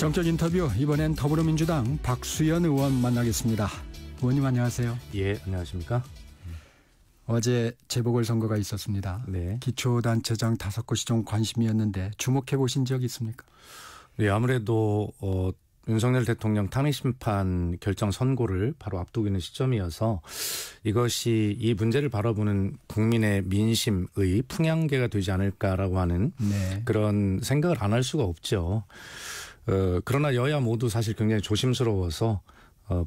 정적 인터뷰, 이번엔 더불어민주당 박수현 의원 만나겠습니다. 의원님 안녕하세요. 예, 안녕하십니까. 어제 재보궐선거가 있었습니다. 네. 기초단체장 5곳이 좀 관심이었는데 주목해 보신 적 있습니까? 네, 아무래도 윤석열 대통령 탄핵심판 결정 선고를 바로 앞두고 있는 시점이어서 이것이 이 문제를 바라보는 국민의 민심의 풍향계가 되지 않을까라고 하는 그런 생각을 안 할 수가 없죠. 그러나 여야 모두 사실 굉장히 조심스러워서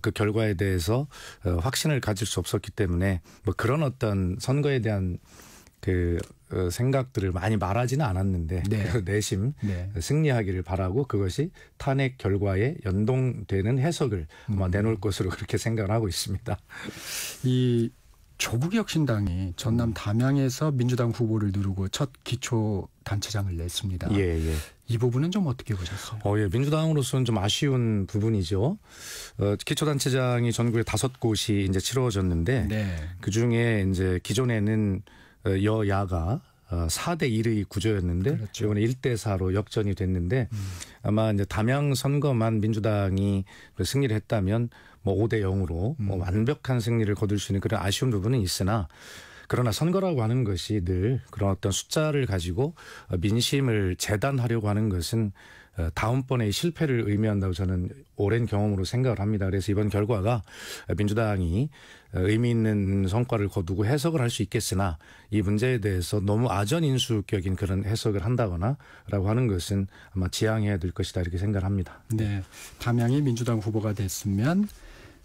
그 결과에 대해서 확신을 가질 수 없었기 때문에 뭐 그런 어떤 선거에 대한 그 생각들을 많이 말하지는 않았는데 내심 승리하기를 바라고 그것이 탄핵 결과에 연동되는 해석을 아마 내놓을 것으로 그렇게 생각을 하고 있습니다. 이 조국혁신당이 전남 담양에서 민주당 후보를 누르고 첫 기초단체장을 냈습니다. 예. 이 부분은 좀 어떻게 보셨어요? 예, 민주당으로서는 좀 아쉬운 부분이죠. 기초단체장이 전국에 5곳이 이제 치러졌는데 그 중에 이제 기존에는 여야가 4대 1의 구조였는데 그렇죠. 이번에 1대 4로 역전이 됐는데 아마 이제 담양 선거만 민주당이 승리를 했다면 뭐 5대 0으로 뭐 완벽한 승리를 거둘 수 있는 그런 아쉬운 부분은 있으나 그러나 선거라고 하는 것이 늘 그런 어떤 숫자를 가지고 민심을 재단하려고 하는 것은 다음번의 실패를 의미한다고 저는 오랜 경험으로 생각을 합니다. 그래서 이번 결과가 민주당이 의미 있는 성과를 거두고 해석을 할 수 있겠으나 이 문제에 대해서 너무 아전인수격인 그런 해석을 한다거나 라고 하는 것은 아마 지양해야 될 것이다 이렇게 생각을 합니다. 네, 담양이 민주당 후보가 됐으면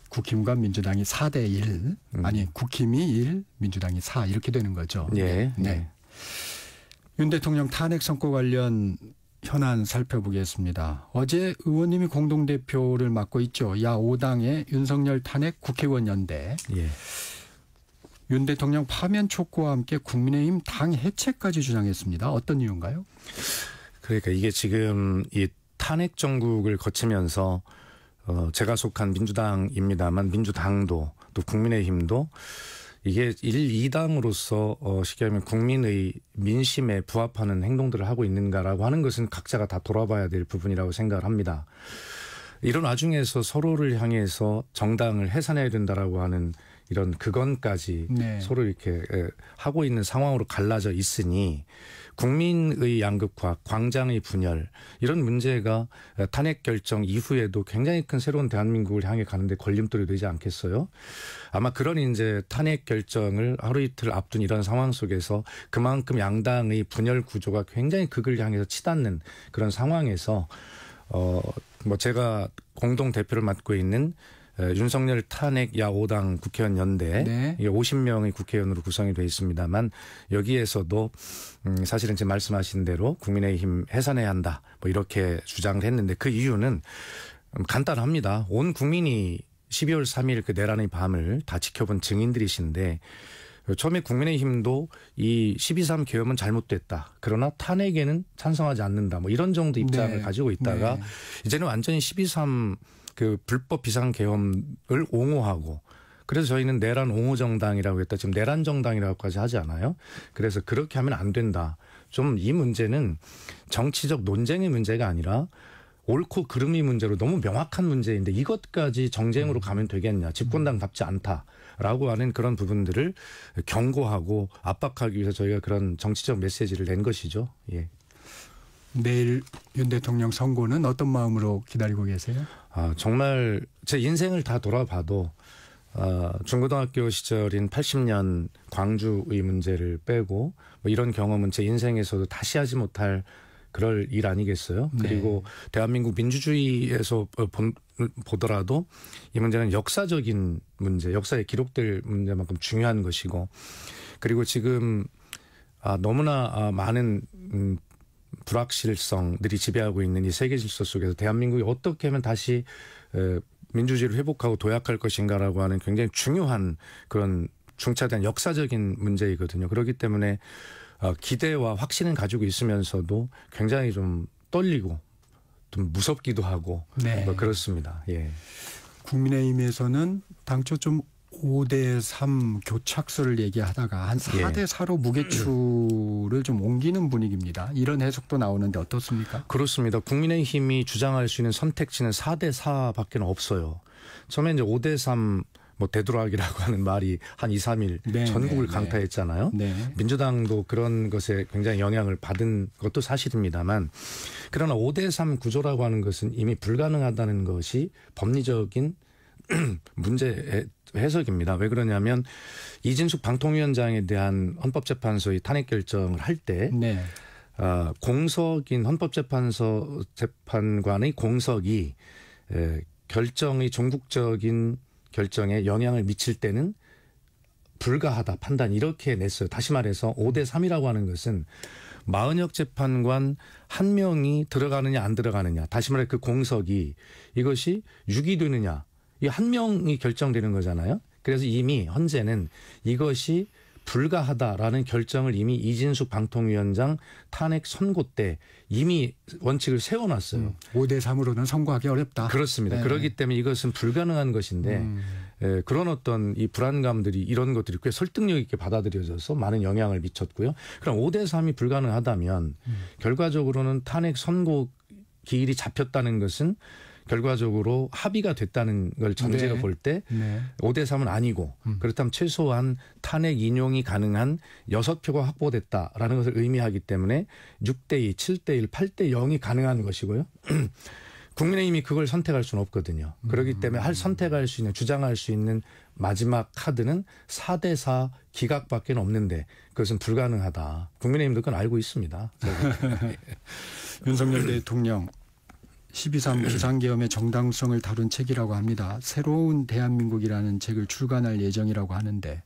국힘과 민주당이 4대 1 아니 국힘이 1 민주당이 4 이렇게 되는 거죠. 네. 윤 대통령 탄핵 선고 관련 현안 살펴보겠습니다. 어제 의원님이 공동대표를 맡고 있죠. 야 5당의 윤석열 탄핵 국회의원 연대. 윤 대통령 파면 촉구와 함께 국민의힘 당 해체까지 주장했습니다. 어떤 이유인가요? 그러니까 이게 지금 이 탄핵 정국을 거치면서 제가 속한 민주당입니다만 민주당도 또 국민의힘도 이게 1, 2당으로서 쉽게 하면 국민의 민심에 부합하는 행동들을 하고 있는가라고 하는 것은 각자가 다 돌아봐야 될 부분이라고 생각을 합니다. 이런 와중에서 서로를 향해서 정당을 해산해야 된다라고 하는 이런 극언까지 서로 이렇게 하고 있는 상황으로 갈라져 있으니 국민의 양극화, 광장의 분열 이런 문제가 탄핵 결정 이후에도 굉장히 큰 새로운 대한민국을 향해 가는데 걸림돌이 되지 않겠어요? 아마 그런 이제 탄핵 결정을 하루 이틀 앞둔 이런 상황 속에서 그만큼 양당의 분열 구조가 굉장히 극을 향해서 치닫는 그런 상황에서 뭐 제가 공동 대표를 맡고 있는 윤석열 탄핵 야 5당 국회의원 연대 50명의 국회의원으로 구성이 되어 있습니다만 여기에서도 사실은 지금 말씀하신 대로 국민의힘 해산해야 한다 뭐 이렇게 주장을 했는데 그 이유는 간단합니다. 온 국민이 12월 3일 그 내란의 밤을 다 지켜본 증인들이신데 처음에 국민의힘도 이 12.3 계엄은 잘못됐다. 그러나 탄핵에는 찬성하지 않는다. 뭐 이런 정도 입장을 가지고 있다가 이제는 완전히 12.3 그 불법 비상계엄을 옹호하고 그래서 저희는 내란 옹호 정당이라고 했다. 지금 내란 정당이라고까지 하지 않아요. 그래서 그렇게 하면 안 된다. 좀 이 문제는 정치적 논쟁의 문제가 아니라 옳고 그름의 문제로 너무 명확한 문제인데 이것까지 정쟁으로 가면 되겠냐. 집권당답지 않다라고 하는 그런 부분들을 경고하고 압박하기 위해서 저희가 그런 정치적 메시지를 낸 것이죠. 내일 윤 대통령 선고는 어떤 마음으로 기다리고 계세요? 정말 제 인생을 다 돌아봐도 중고등학교 시절인 80년 광주의 문제를 빼고 뭐 이런 경험은 제 인생에서도 다시 하지 못할 그럴 일 아니겠어요? 그리고 대한민국 민주주의에서 보더라도 이 문제는 역사적인 문제, 역사에 기록될 문제만큼 중요한 것이고 그리고 지금 너무나 많은 불확실성들이 지배하고 있는 이 세계 질서 속에서 대한민국이 어떻게 하면 다시 민주주의를 회복하고 도약할 것인가라고 하는 굉장히 중요한 그런 중차대한 역사적인 문제이거든요. 그렇기 때문에 기대와 확신은 가지고 있으면서도 굉장히 좀 떨리고 좀 무섭기도 하고 뭐 그렇습니다. 국민의힘에서는 당초 좀 5대3 교착설을 얘기하다가 한 4대4로 무게추를 좀 옮기는 분위기입니다. 이런 해석도 나오는데 어떻습니까? 그렇습니다. 국민의힘이 주장할 수 있는 선택지는 4대4밖에 없어요. 처음에 이제 5대3 뭐 되도록이라고 하는 말이 한 2, 3일 네, 전국을 강타했잖아요. 네. 민주당도 그런 것에 굉장히 영향을 받은 것도 사실입니다만, 그러나 5대3 구조라고 하는 것은 이미 불가능하다는 것이 법리적인 문제 해석입니다. 왜 그러냐면 이진숙 방통위원장에 대한 헌법재판소의 탄핵 결정을 할 때 네. 공석인 헌법재판소 재판관의 공석이 결정의 종국적인 결정에 영향을 미칠 때는 불가하다 판단 이렇게 냈어요. 다시 말해서 5대3이라고 하는 것은 마은혁 재판관 한 명이 들어가느냐 안 들어가느냐, 다시 말해 그 공석이 이것이 유기되느냐, 이 한 명이 결정되는 거잖아요. 그래서 이미 현재는 이것이 불가하다라는 결정을 이미 이진숙 방통위원장 탄핵 선고 때 이미 원칙을 세워놨어요. 5대3으로는 선고하기 어렵다. 그렇습니다. 네. 그렇기 때문에 이것은 불가능한 것인데 그런 어떤 이 불안감들이, 이런 것들이 꽤 설득력 있게 받아들여져서 많은 영향을 미쳤고요. 그럼 5대3이 불가능하다면 결과적으로는 탄핵 선고 기일이 잡혔다는 것은 결과적으로 합의가 됐다는 걸 전제가 네. 볼 때 네. 5대3은 아니고 그렇다면 최소한 탄핵 인용이 가능한 6표가 확보됐다라는 것을 의미하기 때문에 6대2, 7대1, 8대0이 가능한 것이고요. 국민의힘이 그걸 선택할 수는 없거든요. 그렇기 때문에 선택할 수 있는, 주장할 수 있는 마지막 카드는 4대4 기각밖에 없는데 그것은 불가능하다. 국민의힘도 그건 알고 있습니다. 윤석열 대통령 12.3 비상계엄의 정당성을 다룬 책이라고 합니다. 새로운 대한민국이라는 책을 출간할 예정이라고 하는데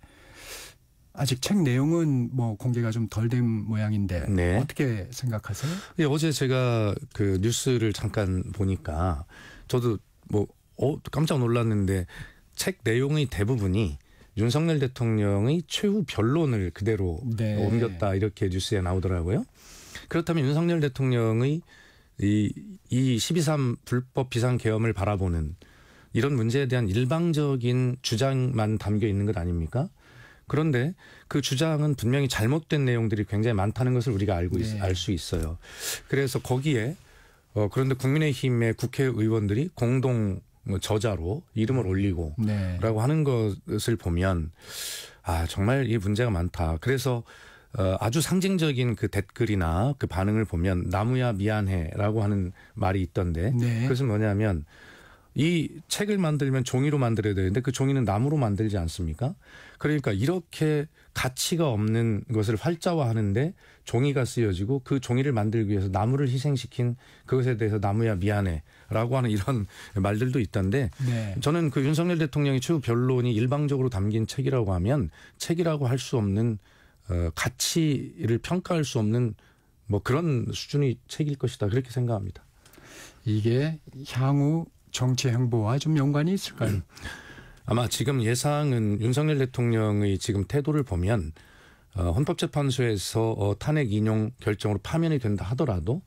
아직 책 내용은 뭐 공개가 좀 덜 된 모양인데 네. 어떻게 생각하세요? 예, 어제 제가 그 뉴스를 잠깐 보니까 저도 뭐 깜짝 놀랐는데 책 내용의 대부분이 윤석열 대통령의 최후 변론을 그대로 네. 옮겼다, 이렇게 뉴스에 나오더라고요. 그렇다면 윤석열 대통령의 이 12.3 불법 비상계엄을 바라보는 이런 문제에 대한 일방적인 주장만 담겨 있는 것 아닙니까? 그런데 그 주장은 분명히 잘못된 내용들이 굉장히 많다는 것을 우리가 알 수 있어요. 그래서 거기에 그런데 국민의힘의 국회의원들이 공동 저자로 이름을 올리고 네. 라고 하는 것을 보면 정말 이 문제가 많다. 그래서 아주 상징적인 그 댓글이나 그 반응을 보면 나무야 미안해라고 하는 말이 있던데 네. 그것은 뭐냐면 이 책을 만들면 종이로 만들어야 되는데 그 종이는 나무로 만들지 않습니까? 그러니까 이렇게 가치가 없는 것을 활자화하는데 종이가 쓰여지고 그 종이를 만들기 위해서 나무를 희생시킨 그것에 대해서 나무야 미안해라고 하는 이런 말들도 있던데 네. 저는 그 윤석열 대통령의 최후 변론이 일방적으로 담긴 책이라고 하면 책이라고 할 수 없는 가치를 평가할 수 없는 뭐 그런 수준의 책일 것이다, 그렇게 생각합니다. 이게 향후 정치 행보와 좀 연관이 있을까요? 아마 지금 예상은 윤석열 대통령의 지금 태도를 보면 헌법재판소에서 탄핵 인용 결정으로 파면이 된다 하더라도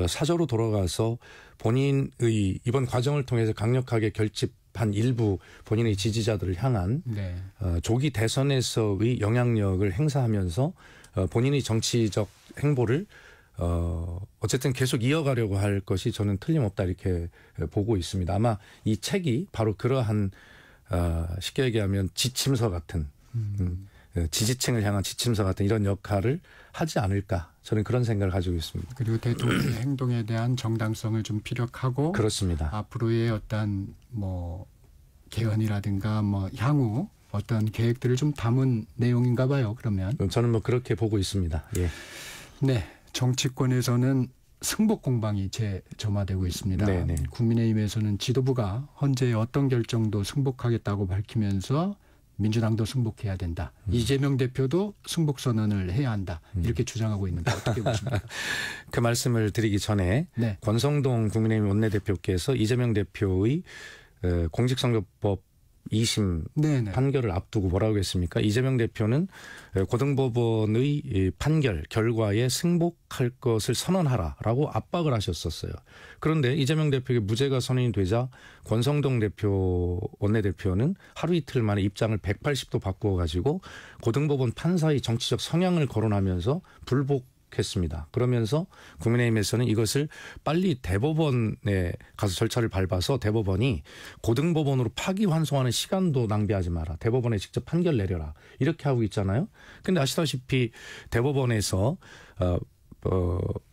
사저로 돌아가서 본인의 이번 과정을 통해서 강력하게 결집한 일부 본인의 지지자들을 향한 네. 조기 대선에서의 영향력을 행사하면서 본인의 정치적 행보를 어쨌든 계속 이어가려고 할 것이 저는 틀림없다, 이렇게 보고 있습니다. 아마 이 책이 바로 그러한 쉽게 얘기하면 지침서 같은 지지층을 향한 지침서 같은 이런 역할을 하지 않을까, 저는 그런 생각을 가지고 있습니다. 그리고 대통령의 행동에 대한 정당성을 좀 피력하고 그렇습니다. 앞으로의 어떤 뭐 개헌이라든가 뭐 향후 어떤 계획들을 좀 담은 내용인가 봐요. 그러면 저는 뭐 그렇게 보고 있습니다. 예. 네, 정치권에서는 승복 공방이 재점화되고 있습니다. 네네. 국민의힘에서는 지도부가 헌재의 어떤 결정도 승복하겠다고 밝히면서 민주당도 승복해야 된다. 이재명 대표도 승복 선언을 해야 한다. 이렇게 주장하고 있는데 어떻게 보십니까? 그 말씀을 드리기 전에 권성동 국민의힘 원내대표께서 이재명 대표의 공직선거법 2심 네네. 판결을 앞두고 뭐라고 했습니까? 이재명 대표는 고등법원의 판결 결과에 승복할 것을 선언하라라고 압박을 하셨었어요. 그런데 이재명 대표에게 무죄가 선언이 되자 권성동 원내대표는 하루 이틀 만에 입장을 180도 바꾸어 가지고 고등법원 판사의 정치적 성향을 거론하면서 불복했습니다. 그러면서 국민의힘에서는 이것을 빨리 대법원에 가서 절차를 밟아서 대법원이 고등법원으로 파기환송하는 시간도 낭비하지 마라. 대법원에 직접 판결 내려라. 이렇게 하고 있잖아요. 근데 아시다시피 대법원에서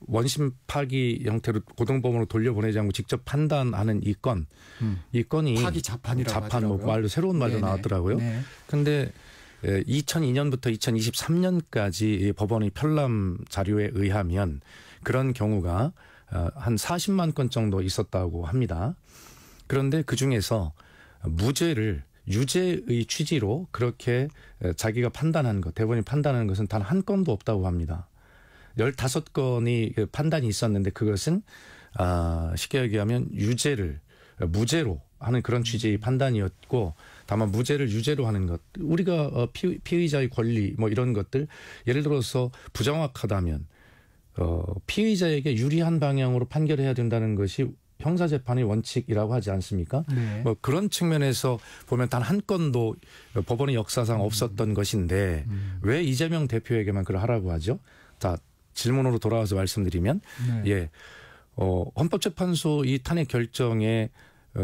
원심 파기 형태로 고등법원으로 돌려보내지 않고 직접 판단하는 이 건이 파기 자판이라고 자판 뭐 말도 새로운 말도 네네. 나왔더라고요. 네. 근데 2002년부터 2023년까지 법원의 편람 자료에 의하면 그런 경우가 한 40만 건 정도 있었다고 합니다. 그런데 그중에서 무죄를 유죄의 취지로 그렇게 자기가 판단한 것, 대법원이 판단한 것은 단 한 건도 없다고 합니다. 15건이 판단이 있었는데 그것은 쉽게 얘기하면 무죄로 하는 그런 취지의 판단이었고, 다만 무죄를 유죄로 하는 것, 우리가 피의자의 권리 뭐 이런 것들, 예를 들어서 부정확하다면 피의자에게 유리한 방향으로 판결해야 된다는 것이 형사재판의 원칙이라고 하지 않습니까? 네. 뭐 그런 측면에서 보면 단 한 건도 법원의 역사상 없었던 것인데 왜 이재명 대표에게만 그걸 하라고 하죠? 자, 질문으로 돌아와서 말씀드리면 네. 예, 헌법재판소 이 탄핵 결정에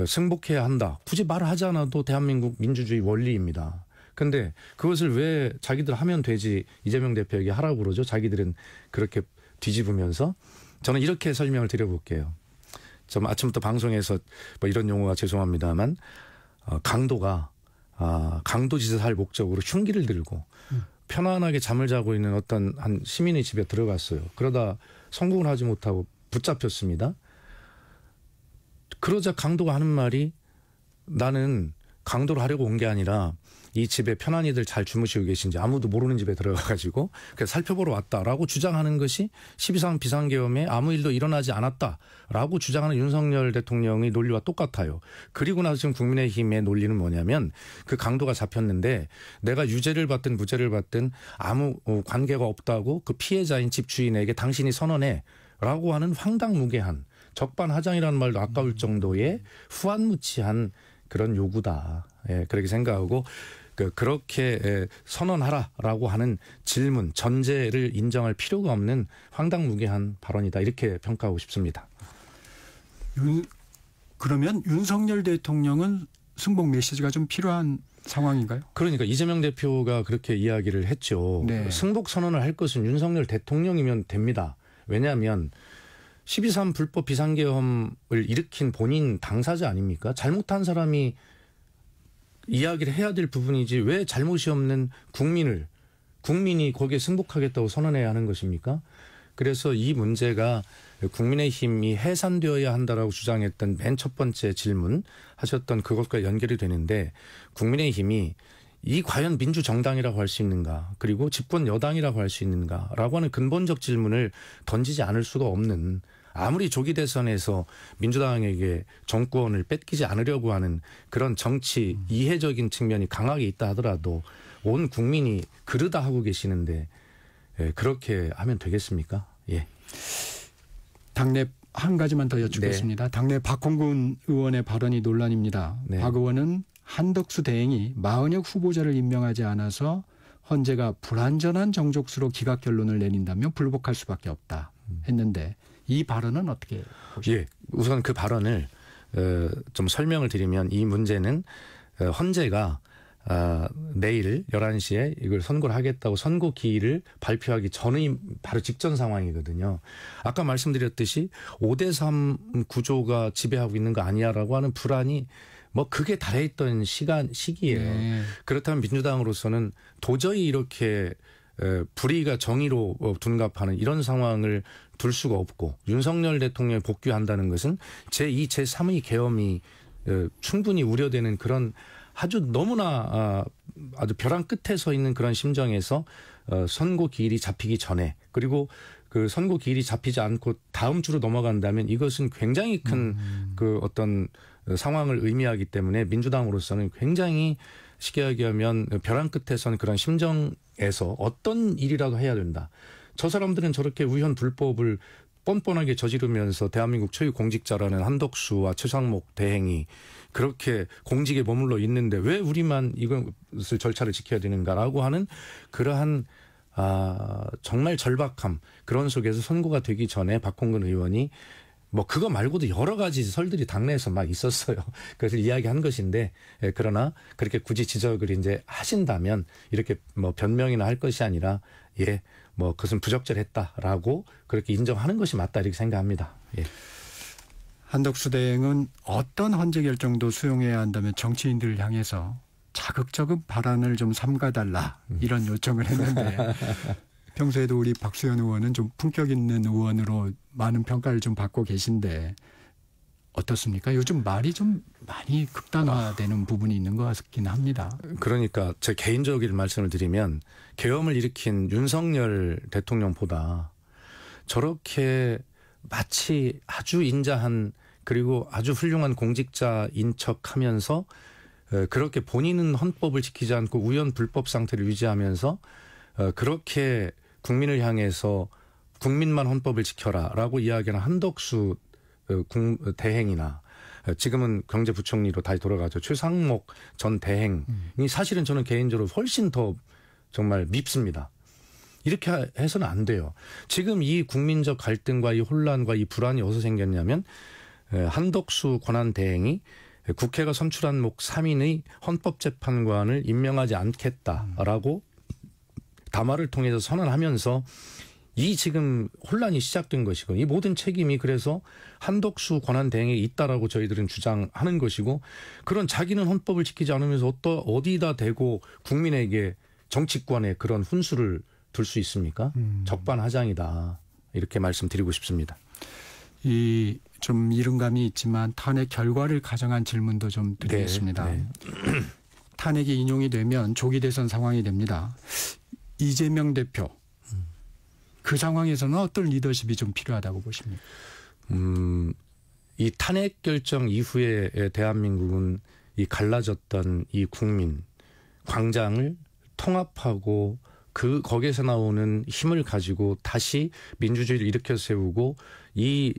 승복해야 한다. 굳이 말을 하지 않아도 대한민국 민주주의 원리입니다. 근데 그것을 왜 자기들 하면 되지 이재명 대표에게 하라고 그러죠? 자기들은 그렇게 뒤집으면서. 저는 이렇게 설명을 드려볼게요. 좀 아침부터 방송에서 뭐 이런 용어가 죄송합니다만 강도가 강도짓을 할 목적으로 흉기를 들고 편안하게 잠을 자고 있는 어떤 한 시민의 집에 들어갔어요. 그러다 성공을 하지 못하고 붙잡혔습니다. 그러자 강도가 하는 말이, 나는 강도를 하려고 온 게 아니라 이 집에 편안히들 잘 주무시고 계신지 아무도 모르는 집에 들어가가지고 그냥 살펴보러 왔다라고 주장하는 것이 12.3 비상계엄에 아무 일도 일어나지 않았다라고 주장하는 윤석열 대통령의 논리와 똑같아요. 그리고 나서 지금 국민의힘의 논리는 뭐냐면, 그 강도가 잡혔는데 내가 유죄를 받든 무죄를 받든 아무 관계가 없다고 그 피해자인 집주인에게 당신이 선언해 라고 하는 황당무계한, 적반하장이라는 말도 아까울 정도의 후안무치한 그런 요구다. 예, 그렇게 생각하고 그렇게 선언하라라고 하는 질문, 전제를 인정할 필요가 없는 황당무계한 발언이다. 이렇게 평가하고 싶습니다. 그러면 윤석열 대통령은 승복 메시지가 좀 필요한 상황인가요? 그러니까 이재명 대표가 그렇게 이야기를 했죠. 네. 승복 선언을 할 것은 윤석열 대통령이면 됩니다. 왜냐하면 12.3 불법 비상계엄을 일으킨 본인 당사자 아닙니까? 잘못한 사람이 이야기를 해야 될 부분이지 왜 잘못이 없는 국민이 거기에 승복하겠다고 선언해야 하는 것입니까? 그래서 이 문제가 국민의힘이 해산되어야 한다라고 주장했던 맨 첫 번째 질문 하셨던 그것과 연결이 되는데, 국민의힘이 이 과연 민주정당이라고 할 수 있는가, 그리고 집권 여당이라고 할 수 있는가라고 하는 근본적 질문을 던지지 않을 수가 없는, 아무리 조기 대선에서 민주당에게 정권을 뺏기지 않으려고 하는 그런 정치 이해적인 측면이 강하게 있다 하더라도 온 국민이 그러다 하고 계시는데 그렇게 하면 되겠습니까? 예. 당내 한 가지만 더 여쭙겠습니다. 네. 당내 박홍근 의원의 발언이 논란입니다. 네. 박 의원은 한덕수 대행이 마은혁 후보자를 임명하지 않아서 헌재가 불완전한 정족수로 기각 결론을 내린다면 불복할 수밖에 없다 했는데, 이 발언은 어떻게 보십니까? 예, 우선 그 발언을 좀 설명을 드리면, 이 문제는 헌재가 내일 11시에 이걸 선고를 하겠다고 선고 기일을 발표하기 전의 바로 직전 상황이거든요. 아까 말씀드렸듯이 5대3 구조가 지배하고 있는 거 아니야라고 하는 불안이 뭐 극에 달해 있던 시기예요. 네. 그렇다면 민주당으로서는 도저히 이렇게 불의가 정의로 둔갑하는 이런 상황을 둘 수가 없고, 윤석열 대통령이 복귀한다는 것은 제2, 제3의 계엄이 충분히 우려되는 그런 아주 너무나 아주 벼랑 끝에 서 있는 그런 심정에서 선고 기일이 잡히기 전에, 그리고 그 선고 기일이 잡히지 않고 다음 주로 넘어간다면 이것은 굉장히 큰 그 어떤 상황을 의미하기 때문에 민주당으로서는 굉장히 쉽게 얘기하면 벼랑 끝에서는 그런 심정에서 어떤 일이라도 해야 된다. 저 사람들은 저렇게 우연 불법을 뻔뻔하게 저지르면서 대한민국 초유 공직자라는 한덕수와 최상목 대행이 그렇게 공직에 머물러 있는데 왜 우리만 이것을 절차를 지켜야 되는가라고 하는 그러한 정말 절박함 그런 속에서 선고가 되기 전에 박홍근 의원이 뭐 그거 말고도 여러 가지 설들이 당내에서 막 있었어요. 그래서 이야기한 것인데 그러나 그렇게 굳이 지적을 이제 하신다면 이렇게 뭐 변명이나 할 것이 아니라 뭐 그것은 부적절했다라고 그렇게 인정하는 것이 맞다 이렇게 생각합니다. 예. 한덕수 대행은 어떤 헌재 결정도 수용해야 한다면 정치인들을 향해서 자극적인 발언을 좀 삼가달라 이런 요청을 했는데 평소에도 우리 박수현 의원은 좀 품격 있는 의원으로 많은 평가를 좀 받고 계신데 어떻습니까? 요즘 말이 좀 많이 극단화되는 부분이 있는 것 같긴 합니다. 그러니까 제 개인적인 말씀을 드리면 계엄을 일으킨 윤석열 대통령보다 저렇게 마치 아주 인자한 그리고 아주 훌륭한 공직자인 척하면서 그렇게 본인은 헌법을 지키지 않고 우연 불법 상태를 유지하면서 그렇게 국민을 향해서 국민만 헌법을 지켜라라고 이야기하는 한덕수 대행이나 지금은 경제부총리로 다시 돌아가죠. 최상목 전 대행이 사실은 저는 개인적으로 훨씬 더 정말 밉습니다. 이렇게 해서는 안 돼요. 지금 이 국민적 갈등과 이 혼란과 이 불안이 어디서 생겼냐면 한덕수 권한대행이 국회가 선출한 목 3인의 헌법재판관을 임명하지 않겠다라고 담화를 통해서 선언하면서 이 지금 혼란이 시작된 것이고 이 모든 책임이 그래서 한덕수 권한대행에 있다라고 저희들은 주장하는 것이고 그런 자기는 헌법을 지키지 않으면서 어디다 대고 국민에게 정치권에 그런 훈수를 둘 수 있습니까? 적반하장이다. 이렇게 말씀드리고 싶습니다. 이 좀 이른감이 있지만 탄핵 결과를 가정한 질문도 좀 드리겠습니다. 네. 탄핵이 인용이 되면 조기 대선 상황이 됩니다. 이재명 대표 그 상황에서는 어떤 리더십이 좀 필요하다고 보십니까? 이 탄핵 결정 이후에 대한민국은 이 갈라졌던 이 국민 광장을 통합하고 거기에서 나오는 힘을 가지고 다시 민주주의를 일으켜 세우고 이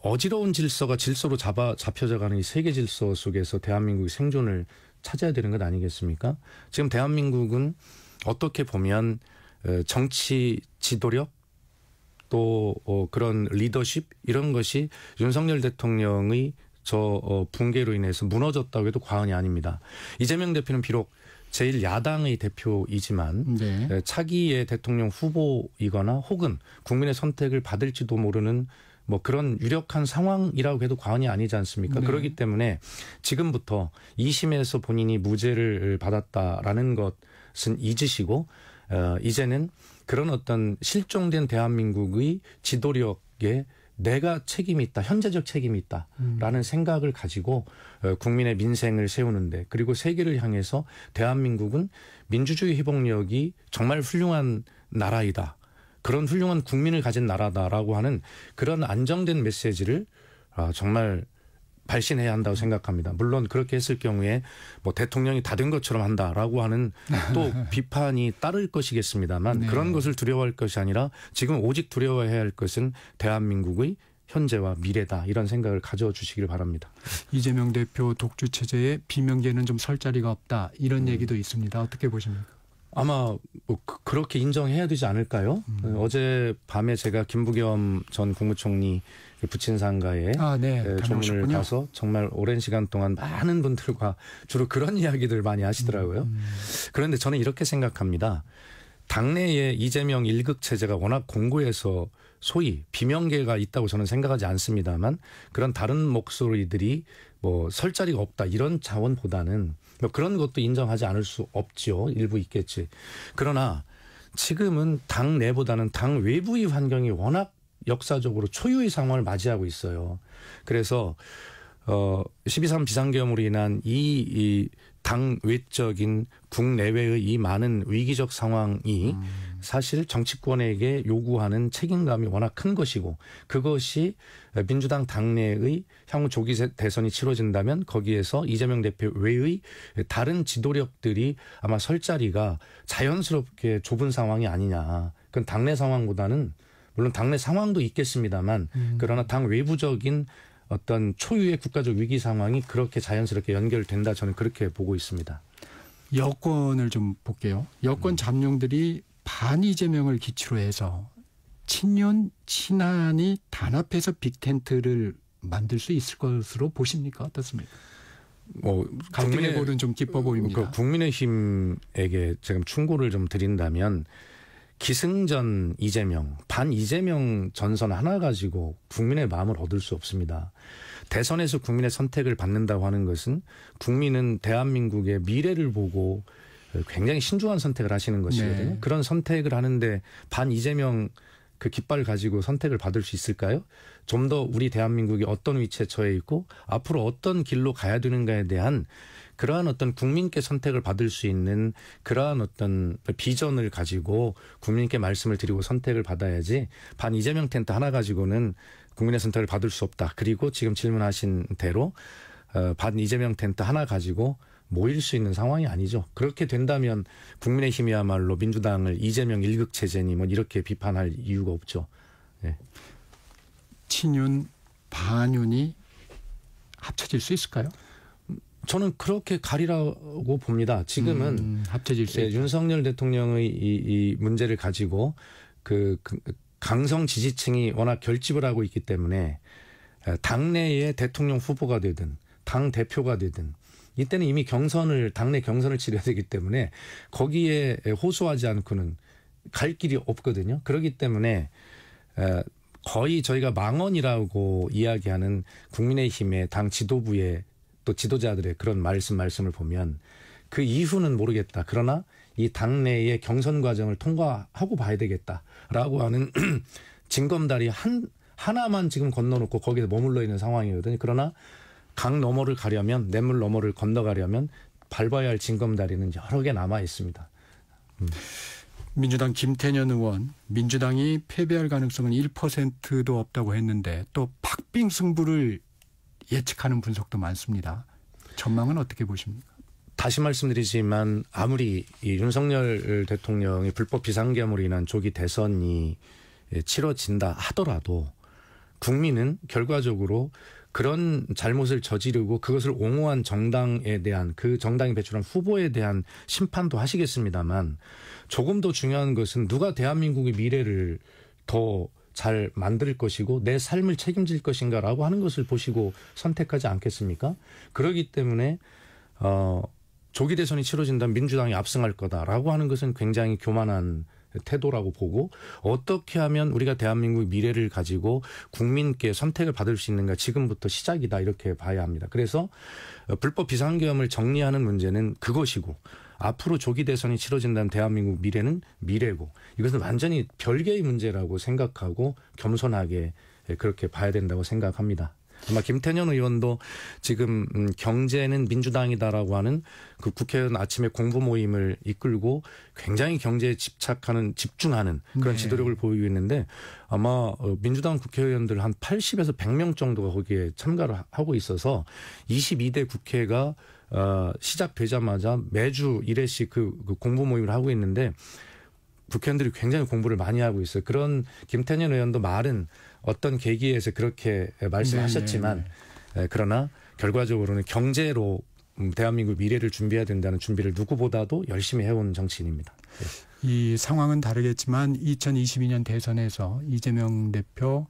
어지러운 질서로 잡혀져가는 이 세계 질서 속에서 대한민국의 생존을 찾아야 되는 것 아니겠습니까? 지금 대한민국은 어떻게 보면 정치 지도력 또 그런 리더십 이런 것이 윤석열 대통령의 붕괴로 인해서 무너졌다고 해도 과언이 아닙니다. 이재명 대표는 비록 제1야당의 대표이지만 네. 차기의 대통령 후보이거나 혹은 국민의 선택을 받을지도 모르는 뭐 그런 유력한 상황이라고 해도 과언이 아니지 않습니까? 네. 그렇기 때문에 지금부터 2심에서 본인이 무죄를 받았다라는 것은 잊으시고 이제는 그런 어떤 실종된 대한민국의 지도력에 내가 책임이 있다. 현재적 책임이 있다라는 생각을 가지고 국민의 민생을 세우는데 그리고 세계를 향해서 대한민국은 민주주의 회복력이 정말 훌륭한 나라이다. 그런 훌륭한 국민을 가진 나라다라고 하는 그런 안정된 메시지를 정말 발신해야 한다고 생각합니다. 물론 그렇게 했을 경우에 뭐 대통령이 다 된 것처럼 한다라고 하는 또 비판이 따를 것이겠습니다만 네. 그런 것을 두려워할 것이 아니라 지금 오직 두려워해야 할 것은 대한민국의 현재와 미래다. 이런 생각을 가져주시길 바랍니다. 이재명 대표 독주 체제에 비명계는 좀 설 자리가 없다. 이런 얘기도 있습니다. 어떻게 보십니까? 아마 뭐 그렇게 인정해야 되지 않을까요? 어제 밤에 제가 김부겸 전 국무총리 부친상가에 조문을 가서 정말 오랜 시간 동안 많은 분들과 주로 그런 이야기들 많이 하시더라고요. 그런데 저는 이렇게 생각합니다. 당내에 이재명 1극 체제가 워낙 공고해서 소위 비명계가 있다고 저는 생각하지 않습니다만 그런 다른 목소리들이 뭐 설 자리가 없다 이런 차원보다는 뭐 그런 것도 인정하지 않을 수 없지요. 일부 있겠지. 그러나 지금은 당 내보다는 당 외부의 환경이 워낙 역사적으로 초유의 상황을 맞이하고 있어요. 그래서 12.3 비상계엄으로 인한 이 당 외적인 국내외의 이 많은 위기적 상황이 사실 정치권에게 요구하는 책임감이 워낙 큰 것이고 그것이 민주당 당내의 향후 조기 대선이 치러진다면 거기에서 이재명 대표 외의 다른 지도력들이 아마 설 자리가 자연스럽게 좁은 상황이 아니냐. 그건 당내 상황보다는 물론 당내 상황도 있겠습니다만 그러나 당 외부적인 어떤 초유의 국가적 위기 상황이 그렇게 자연스럽게 연결된다 저는 그렇게 보고 있습니다. 여권을 좀 볼게요. 여권 잠룡들이 반 이재명을 기치로 해서 친윤 친한이 단합해서 빅텐트를 만들 수 있을 것으로 보십니까? 어떻습니까? 갈등의 골은 좀 깊어 보입니다. 국민의힘에게 지금 충고를 좀 드린다면 기승전 이재명, 반 이재명 전선 하나 가지고 국민의 마음을 얻을 수 없습니다. 대선에서 국민의 선택을 받는다고 하는 것은 국민은 대한민국의 미래를 보고 굉장히 신중한 선택을 하시는 것이거든요. 네. 그런 선택을 하는데 반 이재명 그 깃발을 가지고 선택을 받을 수 있을까요? 좀 더 우리 대한민국이 어떤 위치에 처해 있고 앞으로 어떤 길로 가야 되는가에 대한 그러한 어떤 국민께 선택을 받을 수 있는 그러한 어떤 비전을 가지고 국민께 말씀을 드리고 선택을 받아야지 반 이재명 텐트 하나 가지고는 국민의 선택을 받을 수 없다. 그리고 지금 질문하신 대로 반 이재명 텐트 하나 가지고 모일 수 있는 상황이 아니죠. 그렇게 된다면 국민의힘이야말로 민주당을 이재명 일극 체제니 뭐 이렇게 비판할 이유가 없죠. 네. 친윤, 반윤이 합쳐질 수 있을까요? 저는 그렇게 가리라고 봅니다. 지금은 합쳐질 수 있죠. 윤석열 대통령의 이 문제를 가지고 그 강성 지지층이 워낙 결집을 하고 있기 때문에 당내에 대통령 후보가 되든 당 대표가 되든 이때는 이미 당내 경선을 치러야 되기 때문에 거기에 호소하지 않고는 갈 길이 없거든요. 그렇기 때문에 거의 저희가 망언이라고 이야기하는 국민의힘의 당 지도부의 또 지도자들의 그런 말씀을 보면 그 이후는 모르겠다. 그러나 이 당내의 경선 과정을 통과하고 봐야 되겠다라고 하는 징검다리 하나만 지금 건너놓고 거기서 머물러 있는 상황이거든요. 그러나 강 너머를 가려면 냇물 너머를 건너가려면 밟아야 할 징검다리는 여러 개 남아 있습니다. 민주당 김태년 의원, 민주당이 패배할 가능성은 1%도 없다고 했는데 또 박빙 승부를 예측하는 분석도 많습니다. 전망은 어떻게 보십니까? 다시 말씀드리지만 아무리 이 윤석열 대통령의 불법 비상계엄으로 인한 조기 대선이 치러진다 하더라도 국민은 결과적으로 그런 잘못을 저지르고 그것을 옹호한 정당에 대한 그 정당이 배출한 후보에 대한 심판도 하시겠습니다만 조금 더 중요한 것은 누가 대한민국의 미래를 더 잘 만들 것이고 내 삶을 책임질 것인가라고 하는 것을 보시고 선택하지 않겠습니까? 그렇기 때문에 조기 대선이 치러진다면 민주당이 압승할 거다라고 하는 것은 굉장히 교만한 태도라고 보고 어떻게 하면 우리가 대한민국의 미래를 가지고 국민께 선택을 받을 수 있는가 지금부터 시작이다 이렇게 봐야 합니다. 그래서 불법 비상계엄을 정리하는 문제는 그것이고 앞으로 조기 대선이 치러진다는 대한민국 미래는 미래고 이것은 완전히 별개의 문제라고 생각하고 겸손하게 그렇게 봐야 된다고 생각합니다. 아마 김태년 의원도 지금 경제는 민주당이다라고 하는 그 국회의원 아침에 공부 모임을 이끌고 굉장히 경제에 집중하는 그런 네. 지도력을 보이고 있는데 아마 민주당 국회의원들 한 80에서 100명 정도가 거기에 참가를 하고 있어서 22대 국회가 시작되자마자 매주 1회씩 그 공부 모임을 하고 있는데 국회의원들이 굉장히 공부를 많이 하고 있어요. 그런 김태년 의원도 말은 어떤 계기에서 그렇게 말씀하셨지만 그러나 결과적으로는 경제로 대한민국 미래를 준비해야 된다는 준비를 누구보다도 열심히 해온 정치인입니다. 이 상황은 다르겠지만 2022년 대선에서 이재명 대표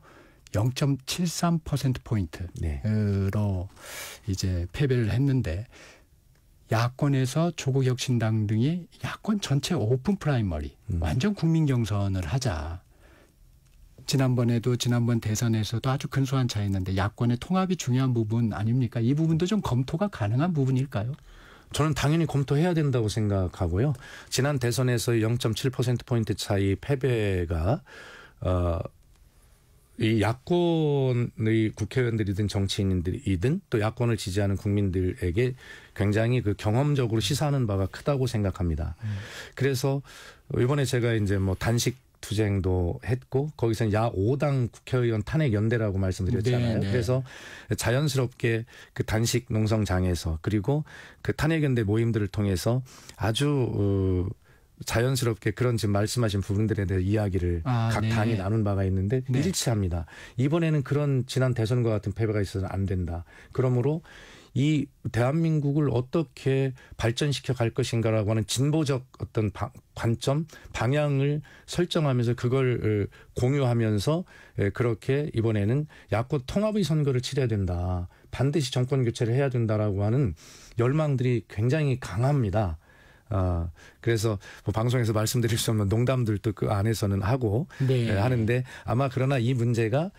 0.73%포인트로 네. 이제 패배를 했는데 야권에서 조국혁신당 등이 야권 전체 오픈 프라이머리 완전 국민 경선을 하자. 지난번 대선에서도 아주 근소한 차이였는데 야권의 통합이 중요한 부분 아닙니까? 이 부분도 좀 검토가 가능한 부분일까요? 저는 당연히 검토해야 된다고 생각하고요. 지난 대선에서의 0.7%포인트 차이 패배가 이 야권의 국회의원들이든 정치인들이든 또 야권을 지지하는 국민들에게 굉장히 그 경험적으로 시사하는 바가 크다고 생각합니다. 그래서 이번에 제가 이제 뭐 단식 투쟁도 했고 거기서 야 5당 국회의원 탄핵 연대라고 말씀드렸잖아요. 네. 그래서 자연스럽게 그 단식 농성장에서 그리고 그 탄핵 연대 모임들을 통해서 아주 자연스럽게 그런 지금 말씀하신 부분들에 대해 이야기를 각 네. 당이 나눈 바가 있는데 네. 일치합니다. 이번에는 그런 지난 대선과 같은 패배가 있어서는 안 된다. 그러므로 이 대한민국을 어떻게 발전시켜 갈 것인가라고 하는 진보적 어떤 관점, 방향을 설정하면서 그걸 공유하면서 그렇게 이번에는 야권 통합의 선거를 치러야 된다. 반드시 정권 교체를 해야 된다라고 하는 열망들이 굉장히 강합니다. 그래서 뭐 방송에서 말씀드릴 수 없는 농담들도 그 안에서는 하고 네. 하는데 아마 그러나 이 문제가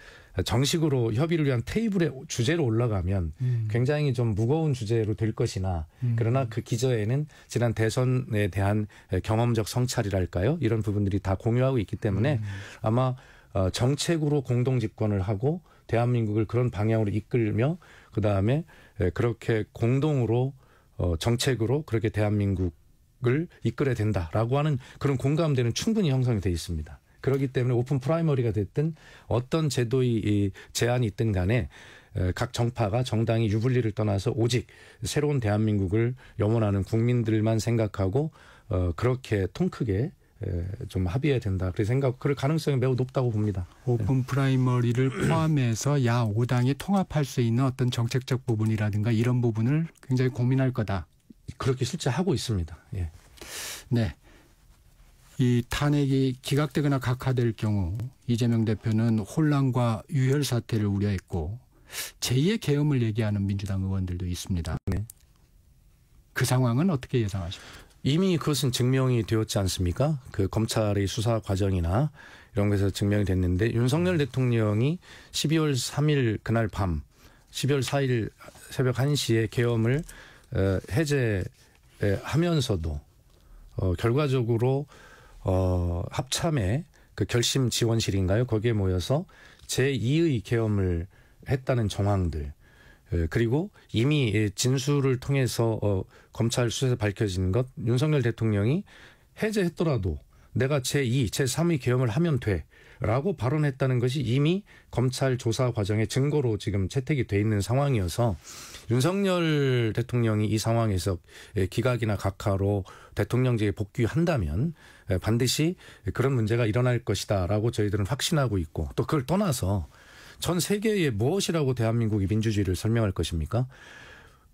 정식으로 협의를 위한 테이블의 주제로 올라가면 굉장히 좀 무거운 주제로 될 것이나 그러나 그 기저에는 지난 대선에 대한 경험적 성찰이랄까요? 이런 부분들이 다 공유하고 있기 때문에 아마 정책으로 공동 집권을 하고 대한민국을 그런 방향으로 이끌며 그다음에 그렇게 공동으로 정책으로 그렇게 대한민국을 이끌어야 된다라고 하는 그런 공감대는 충분히 형성이 돼 있습니다. 그렇기 때문에 오픈 프라이머리가 됐든 어떤 제도의 제안이 있든 간에 각 정파가 정당이 유불리를 떠나서 오직 새로운 대한민국을 염원하는 국민들만 생각하고 그렇게 통 크게 좀 합의해야 된다. 그렇게 생각, 그럴 가능성이 매우 높다고 봅니다. 오픈 프라이머리를 포함해서 야 5당이 통합할 수 있는 어떤 정책적 부분이라든가 이런 부분을 굉장히 고민할 거다. 그렇게 실제 하고 있습니다. 예. 네. 이 탄핵이 기각되거나 각하될 경우 이재명 대표는 혼란과 유혈 사태를 우려했고 제2의 계엄을 얘기하는 민주당 의원들도 있습니다. 네. 그 상황은 어떻게 예상하십니까? 이미 그것은 증명이 되었지 않습니까? 그 검찰의 수사 과정이나 이런 것에서 증명이 됐는데 윤석열 대통령이 12월 3일 그날 밤 12월 4일 새벽 1시에 계엄을 해제하면서도 결과적으로 합참의 그 결심 지원실인가요? 거기에 모여서 제2의 계엄을 했다는 정황들 그리고 이미 진술을 통해서 검찰 수사에서 밝혀진 것 윤석열 대통령이 해제했더라도 내가 제2, 제3의 계엄을 하면 돼 라고 발언했다는 것이 이미 검찰 조사 과정의 증거로 지금 채택이 돼 있는 상황이어서 윤석열 대통령이 이 상황에서 기각이나 각하로 대통령직에 복귀한다면 반드시 그런 문제가 일어날 것이다라고 저희들은 확신하고 있고 또 그걸 떠나서 전 세계에 무엇이라고 대한민국이 민주주의를 설명할 것입니까?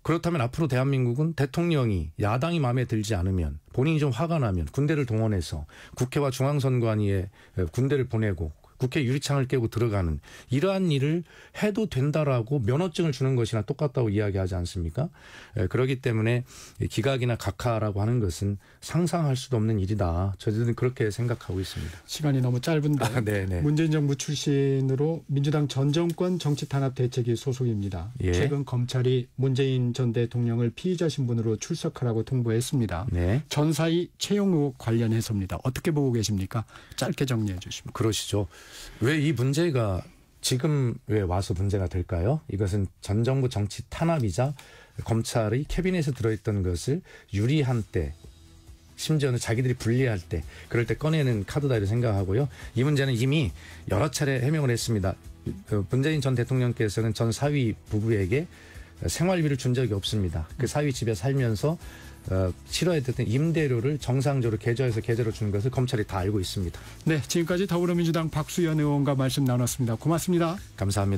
그렇다면 앞으로 대한민국은 대통령이 야당이 마음에 들지 않으면 본인이 좀 화가 나면 군대를 동원해서 국회와 중앙선관위에 군대를 보내고 국회 유리창을 깨고 들어가는 이러한 일을 해도 된다라고 면허증을 주는 것이나 똑같다고 이야기하지 않습니까? 그렇기 때문에 기각이나 각하라고 하는 것은 상상할 수도 없는 일이다. 저희들은 그렇게 생각하고 있습니다. 시간이 너무 짧은데 네네. 문재인 정부 출신으로 민주당 전 정권 정치탄압대책위 소속입니다. 예. 최근 검찰이 문재인 전 대통령을 피의자 신분으로 출석하라고 통보했습니다. 네. 전사의 채용 의혹 관련해서입니다. 어떻게 보고 계십니까? 짧게 정리해 주시면. 그러시죠. 왜 이 문제가 지금 왜 와서 문제가 될까요? 이것은 전 정부 정치 탄압이자 검찰의 캐비넷에 들어있던 것을 유리한 때 심지어는 자기들이 불리할 때 그럴 때 꺼내는 카드다 이렇게 생각하고요. 이 문제는 이미 여러 차례 해명을 했습니다. 문재인 전 대통령께서는 전 사위 부부에게 생활비를 준 적이 없습니다. 그 사위 집에 살면서 치러야 됐던 임대료를 정상적으로 계좌에서 계좌로 준 것을 검찰이 다 알고 있습니다. 네, 지금까지 더불어민주당 박수현 의원과 말씀 나눴습니다. 고맙습니다. 감사합니다.